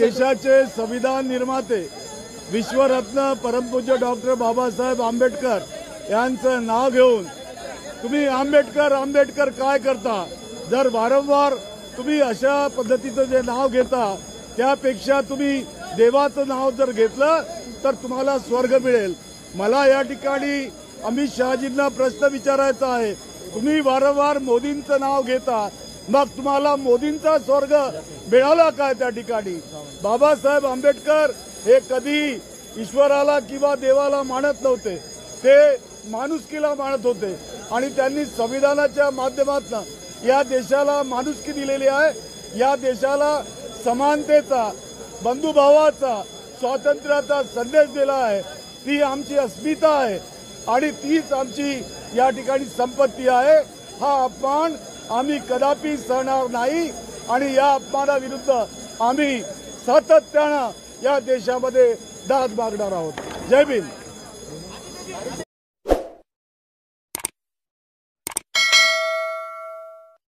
देशाचे संविधान निर्माते विश्वरत्न परमपूज्य डॉक्टर बाबासाहेब आंबेडकर यांचं नाव घेऊन तुम्ही आंबेडकर आंबेडकर काय करता? जर वारंवार तुम्ही अशा पद्धतीचं जे नाव घेता त्यापेक्षा तुम्ही देवाचं नाव जर घेतलं तर तुम्हाला स्वर्ग मिळेल। मला या ठिकाणी अमित शहाजींना प्रश्न विचारायचा आहे, तुम्ही वारंवार मोदींचं नाव घेता, मग तुम्हाला मोदींचा स्वर्ग मिळाला काय? त्या ठिकाणी बाबासाहेब आंबेडकर हे कधी ईश्वराला किंवा देवाला मानत नव्हते, ते माणुसकीला मानत होते आणि त्यांनी संविधानाच्या माध्यमातून या देशाला माणुसकी दिलेली आहे। या देशाला समानतेचा, बंधुभावाचा, स्वातंत्र्याचा संदेश दिला आहे। ती आमची अस्मिता आहे आणि तीच आमची या ठिकाणी संपत्ती आहे। हा अपमान आम्ही कदापि सहणार नाही आणि या अपमानाविरुद्ध आम्ही सातत्यानं या देशामध्ये दाद मागणार आहोत। जय भीम।